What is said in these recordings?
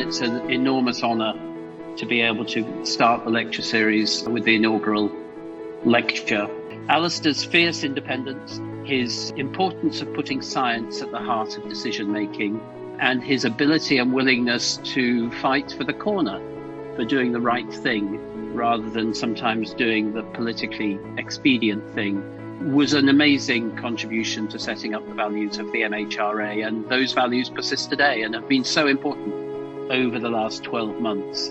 it's an enormous honour to be able to start the lecture series with the inaugural lecture. Alasdair's fierce independence, his importance of putting science at the heart of decision-making, and his ability and willingness to fight for the corner, for doing the right thing, rather than sometimes doing the politically expedient thing, was an amazing contribution to setting up the values of the MHRA, and those values persist today and have been so important over the last 12 months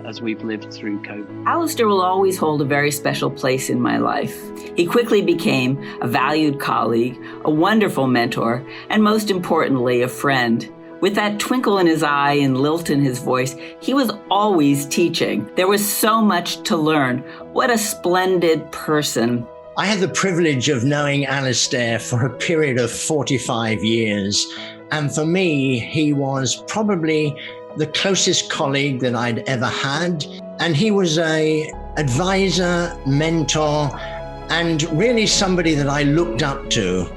as we've lived through COVID. Alasdair will always hold a very special place in my life. He quickly became a valued colleague, a wonderful mentor, and most importantly, a friend. With that twinkle in his eye and lilt in his voice, he was always teaching. There was so much to learn. What a splendid person. I had the privilege of knowing Alasdair for a period of 45 years. And for me, he was probably the closest colleague that I'd ever had. And he was an advisor, mentor, and really somebody that I looked up to.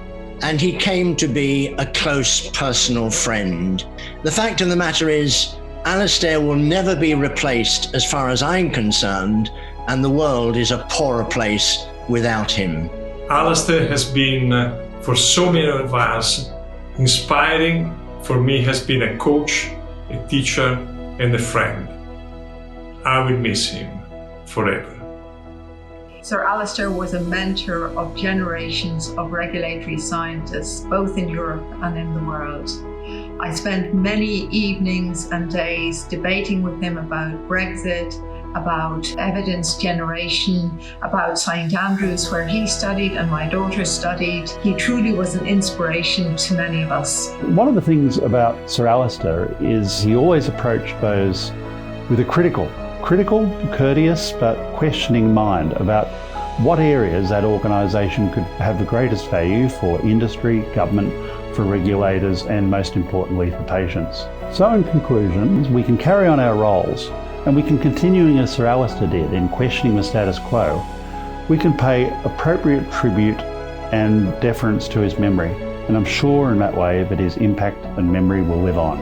And he came to be a close personal friend. The fact of the matter is, Alasdair will never be replaced as far as I'm concerned, and the world is a poorer place without him. Alasdair has been, for so many of us, inspiring. For me, has been a coach, a teacher, and a friend. I will miss him forever. Sir Alasdair was a mentor of generations of regulatory scientists, both in Europe and in the world. I spent many evenings and days debating with him about Brexit, about evidence generation, about St Andrews, where he studied and my daughter studied. He truly was an inspiration to many of us. One of the things about Sir Alasdair is he always approached those with a critical, courteous, but questioning mind about what areas that organisation could have the greatest value for industry, government, for regulators, and most importantly for patients. So in conclusion, we can carry on our roles, and we can continue as Sir Alasdair did in questioning the status quo. We can pay appropriate tribute and deference to his memory, and I'm sure in that way that his impact and memory will live on.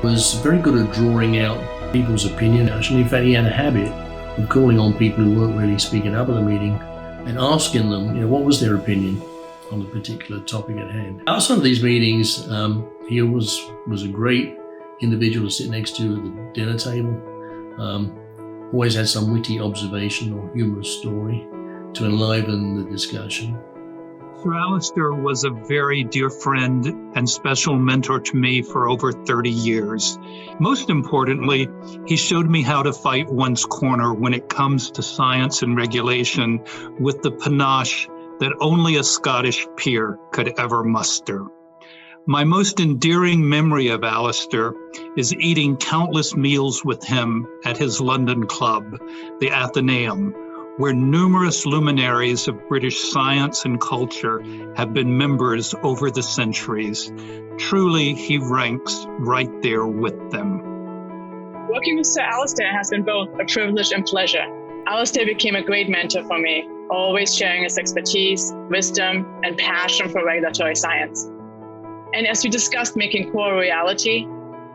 He was very good at drawing out people's opinion. Actually, in fact, he had a habit of calling on people who weren't really speaking up at the meeting and asking them, what was their opinion on the particular topic at hand. Outside of these meetings, he was a great individual to sit next to at the dinner table. Always had some witty observation or humorous story to enliven the discussion. Sir Alasdair was a very dear friend and special mentor to me for over 30 years. Most importantly, he showed me how to fight one's corner when it comes to science and regulation with the panache that only a Scottish peer could ever muster. My most endearing memory of Alasdair is eating countless meals with him at his London club, the Athenaeum, where numerous luminaries of British science and culture have been members over the centuries. Truly, he ranks right there with them. Working with Sir Alasdair has been both a privilege and pleasure. Alasdair became a great mentor for me, always sharing his expertise, wisdom, and passion for regulatory science. And as we discussed making core a reality,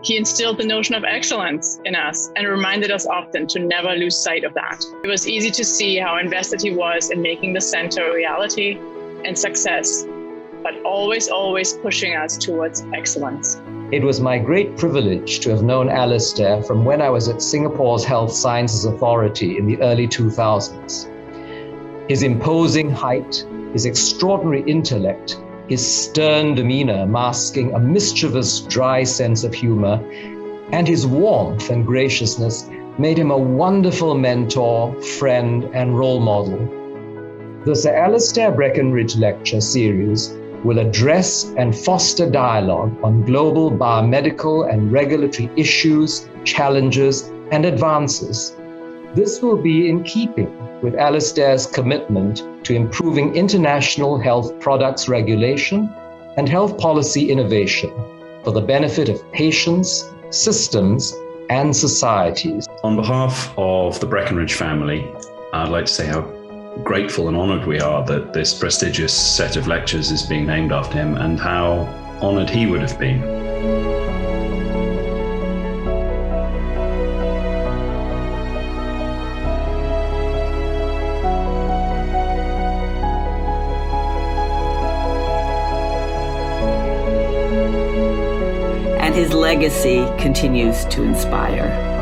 he instilled the notion of excellence in us and reminded us often to never lose sight of that. It was easy to see how invested he was in making the center a reality and success, but always pushing us towards excellence. It was my great privilege to have known Alasdair from when I was at Singapore's Health Sciences Authority in the early 2000s. His imposing height, his extraordinary intellect, his stern demeanor masking a mischievous, dry sense of humor, and his warmth and graciousness made him a wonderful mentor, friend, and role model. The Sir Alasdair Breckenridge Lecture Series will address and foster dialogue on global biomedical and regulatory issues, challenges, and advances. This will be in keeping with Alasdair's commitment to improving international health products regulation and health policy innovation for the benefit of patients, systems, and societies. On behalf of the Breckenridge family, I'd like to say how grateful and honoured we are that this prestigious set of lectures is being named after him, and how honoured he would have been. his legacy continues to inspire.